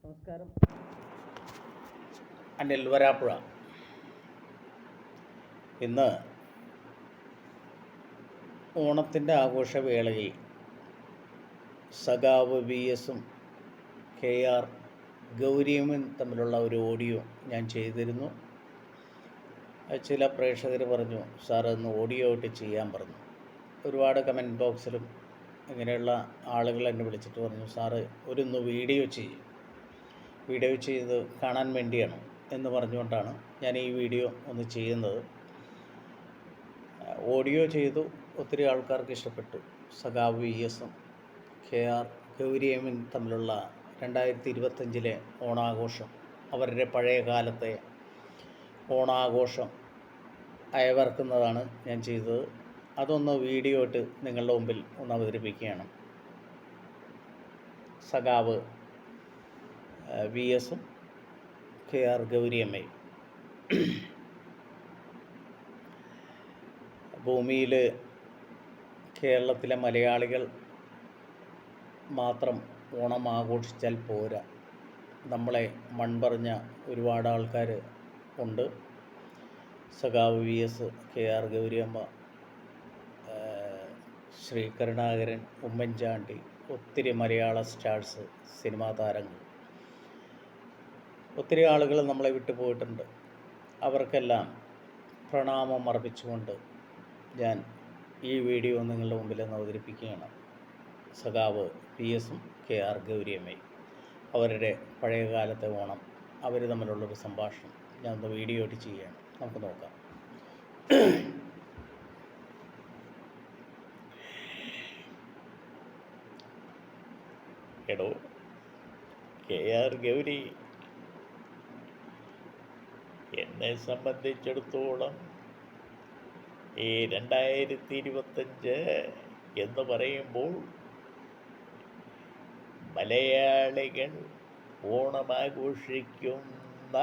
നമസ്കാരം. അനിൽ വരാപ്പുഴ. ഇന്ന് ഓണത്തിൻ്റെ ആഘോഷവേളയിൽ സഖാവ് VS-ഉം KR ഗൗരിയമ്മൻ തമ്മിലുള്ള ഒരു ഓഡിയോ ഞാൻ ചെയ്തിരുന്നു. ചില പ്രേക്ഷകർ പറഞ്ഞു, സാർ ഒന്ന് ഓഡിയോ ആയിട്ട് ചെയ്യാൻ പറഞ്ഞു. ഒരുപാട് കമൻറ്റ് ബോക്സിലും ഇങ്ങനെയുള്ള ആളുകൾ എന്നെ വിളിച്ചിട്ട് പറഞ്ഞു, സാറ് ഒന്ന് വീഡിയോ ചെയ്ത് കാണാൻ വേണ്ടിയാണ് എന്ന് പറഞ്ഞുകൊണ്ടാണ് ഞാൻ ഈ വീഡിയോ ഒന്ന് ചെയ്യുന്നത്. ഓഡിയോ ചെയ്തു, ഒത്തിരി ആൾക്കാർക്ക് ഇഷ്ടപ്പെട്ടു. സഖാവ് VS-ഉം KR ഗൗരിയമ്മൻ തമ്മിലുള്ള 2025 ഓണാഘോഷം, അവരുടെ പഴയ കാലത്തെ ഓണാഘോഷം അയവർക്കുന്നതാണ് ഞാൻ ചെയ്തത്. അതൊന്ന് വീഡിയോ ഇട്ട് നിങ്ങളുടെ മുമ്പിൽ ഒന്ന് അവതരിപ്പിക്കുകയാണ്. സഖാവ് VS-ഉം KR ഗൗരിയമ്മയും. ഭൂമിയിൽ കേരളത്തിലെ മലയാളികൾ മാത്രം ഓണം ആഘോഷിച്ചാൽ പോരാ, നമ്മളെ മൺപറഞ്ഞ ഒരുപാട് ആൾക്കാർ ഉണ്ട്. സഖാവ് VS, KR ഗൗരിയമ്മ, ശ്രീ കരുണാകരൻ, ഉമ്മൻചാണ്ടി, ഒത്തിരി മലയാള സ്റ്റാർസ്, സിനിമാ താരങ്ങൾ, ഒത്തിരി ആളുകൾ നമ്മളെ വിട്ടുപോയിട്ടുണ്ട്. അവർക്കെല്ലാം പ്രണാമം അർപ്പിച്ചുകൊണ്ട് ഞാൻ ഈ വീഡിയോ നിങ്ങളുടെ മുമ്പിൽ നിന്ന് അവതരിപ്പിക്കുകയാണ്. സഖാവ് VS-ഉം KR ഗൗരിയമ്മയും, അവരുടെ പഴയ കാലത്തെ ഓണം, അവർ തമ്മിലുള്ളൊരു സംഭാഷണം ഞാൻ ഒന്ന് വീഡിയോ ആയിട്ട് ചെയ്യുകയാണ്. നമുക്ക് നോക്കാം. എടോ KR ഗൗരി, എന്നെ സംബന്ധിച്ചിടത്തോളം ഈ 2025 എന്ന് പറയുമ്പോൾ മലയാളികൾ ഓണമാഘോഷിക്കുന്ന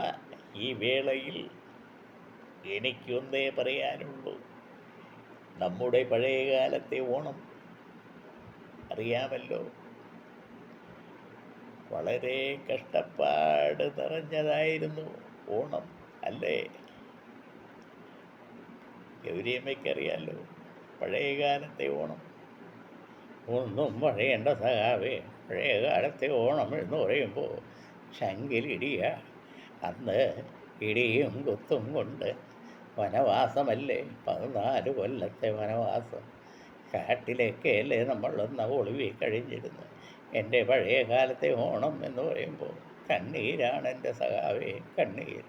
ഈ വേളയിൽ എനിക്കൊന്നേ പറയാനുള്ളൂ. നമ്മുടെ പഴയകാലത്തെ ഓണം അറിയാമല്ലോ, വളരെ കഷ്ടപ്പാട് നിറഞ്ഞതായിരുന്നു ഓണം, അല്ലേ? ഗൗരിയമ്മയ്ക്കറിയാമല്ലോ പഴയകാലത്തെ ഓണം. ഒന്നും പറയേണ്ട സഖാവേ, പഴയകാലത്തെ ഓണം എന്ന് പറയുമ്പോൾ ശങ്കിലിടിയ. അന്ന് ഇടിയും കുത്തും കൊണ്ട് വനവാസമല്ലേ, 14 കൊല്ലത്തെ വനവാസം. കാട്ടിലേക്കല്ലേ നമ്മളൊന്ന് ഒളിവി കഴിഞ്ഞിരുന്നു. എൻ്റെ പഴയ കാലത്തെ ഓണം എന്ന് പറയുമ്പോൾ കണ്ണീരാണ് എൻ്റെ സഖാവേ, കണ്ണീർ.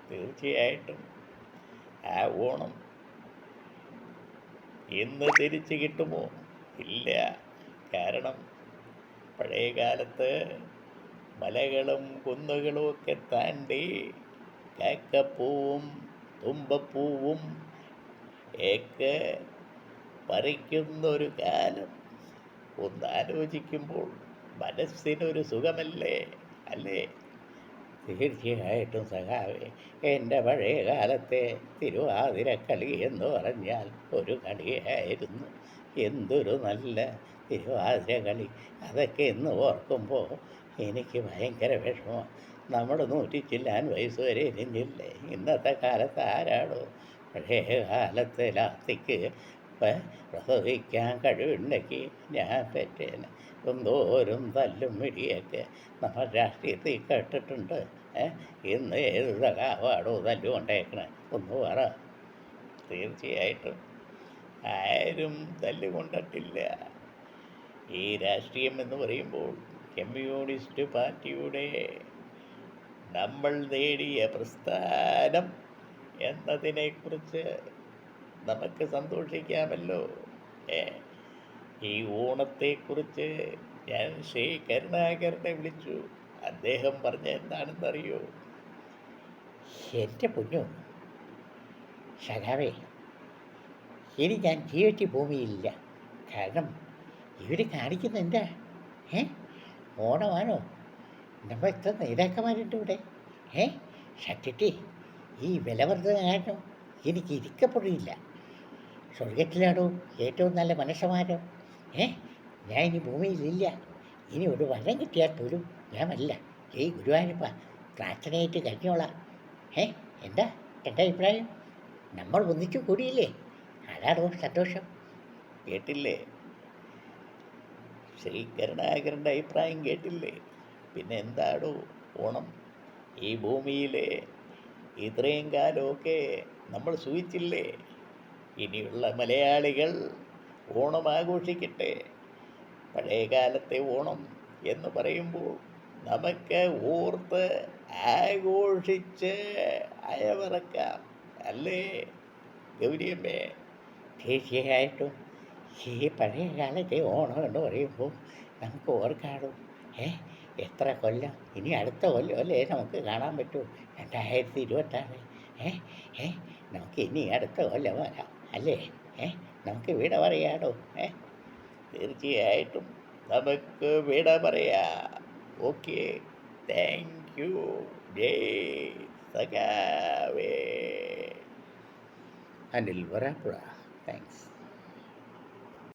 തീർച്ചയായിട്ടും ആ ഓണം ഇന്ന് തിരിച്ചു കിട്ടുമോ? ഇല്ല. കാരണം പഴയ കാലത്ത് മലകളും കുന്നുകളും ഒക്കെ താണ്ടി കാക്കപ്പൂവും തുമ്പപ്പൂവും ഒക്കെ പറിക്കുന്നൊരു കാലം ഒന്നാലോചിക്കുമ്പോൾ മനസ്സിനൊരു സുഖമല്ലേ, അല്ലേ? തീർച്ചയായിട്ടും സഖാവേ, എൻ്റെ പഴയ കാലത്തെ തിരുവാതിരക്കളി എന്ന് പറഞ്ഞാൽ ഒരു കളിയായിരുന്നു. എന്തൊരു നല്ല തിരുവാതിരക്കളി! അതൊക്കെ ഇന്ന് ഓർക്കുമ്പോൾ എനിക്ക് ഭയങ്കര വിഷമം. നമ്മൾ 100 വയസ്സ് വരെ ഇരുന്നില്ലേ? ഇന്നത്തെ കാലത്ത് ആരാടോ? പഴയ കാലത്തെ ലാത്തിക്ക് പ്രസവിക്കാൻ കഴിവുണ്ടെങ്കിൽ ഞാൻ പറ്റേനെ. എന്തോരും തല്ലും മിടിയൊക്കെ നമ്മൾ രാഷ്ട്രീയത്തിൽ കേട്ടിട്ടുണ്ട്. ഇന്ന് ഏത് സഖാവാടോ തല്ലുകൊണ്ടേക്കണേ? ഒന്ന് പറ. തീർച്ചയായിട്ടും ആരും തല്ലുകൊണ്ടിട്ടില്ല. ഈ രാഷ്ട്രീയം എന്ന് പറയുമ്പോൾ കമ്മ്യൂണിസ്റ്റ് പാർട്ടിയുടെ നമ്മൾ നേടിയ പ്രസ്ഥാനം എന്നതിനെക്കുറിച്ച് നമുക്ക് സന്തോഷിക്കാമല്ലോ. ഈ ഓണത്തെക്കുറിച്ച് ഞാൻ ശ്രീ കരുണാകരനെ വിളിച്ചു. അദ്ദേഹം പറഞ്ഞ എന്താണെന്നറിയോ? എൻ്റെ പൊന്നോ സഖാവേ, ഇനി ഞാൻ ജീവിച്ച ഭൂമിയിലില്ല. കാരണം ഇവർ കാണിക്കുന്ന എന്താ? ഓണമാണോ? നമ്മൾ ഇത്ര നേതാക്കന്മാരുണ്ട് ഇവിടെ. സത്യത്തെ ഈ വിലവർദ്ധന കാരണം എനിക്ക് ഇരിക്കപ്പെടില്ല. സ്വർഗത്തിലാണോ ഏറ്റവും നല്ല മനസ്സമാരം? ഞാൻ ഇനി ഭൂമിയിലില്ല. ഇനി ഒരു വരം കിട്ടിയാൽ പോലും ഞാൻ അല്ല. ഏയ് ഗുരുവായൂരപ്പ, പ്രാർത്ഥനയായിട്ട് കഴിഞ്ഞോളാം. ഏ എന്താ എൻ്റെ അഭിപ്രായം? നമ്മൾ ഒന്നിച്ചു കൂടിയില്ലേ, അതാണോ സന്തോഷം. കേട്ടില്ലേ? ശ്രീ കരുണാകരൻ്റെ അഭിപ്രായം കേട്ടില്ലേ? പിന്നെ എന്താടോ ഓണം? ഈ ഭൂമിയിലെ ഇത്രയും കാലമൊക്കെ നമ്മൾ സൂചിച്ചില്ലേ? ഇനിയുള്ള മലയാളികൾ ഓണം ആഘോഷിക്കട്ടെ. പഴയകാലത്തെ ഓണം എന്ന് പറയുമ്പോൾ നമുക്ക് ഓർത്ത് ആഘോഷിച്ച് അയവിറക്കാം, അല്ലേ ഗൗരിയമ്മേ? തീർച്ചയായിട്ടും ഈ പഴയ കാലത്തെ ഓണം എന്ന് പറയുമ്പോൾ നമുക്ക് ഓർക്കാടോ. ഏ എത്ര കൊല്ലം, ഇനി അടുത്ത കൊല്ലം അല്ലേ നമുക്ക് കാണാൻ പറ്റൂ, 2026. ഏ ഏ നമുക്ക് ഇനി അടുത്ത കൊല്ലം വരാം, അല്ലേ? നമുക്ക് വിട പറയാടോ. തീർച്ചയായിട്ടും നമുക്ക് വിട പറയാം. Okay, thank you. ജയ് സഖാവേ. അനിൽ വരാപ്പുഴ. താങ്ക്സ്.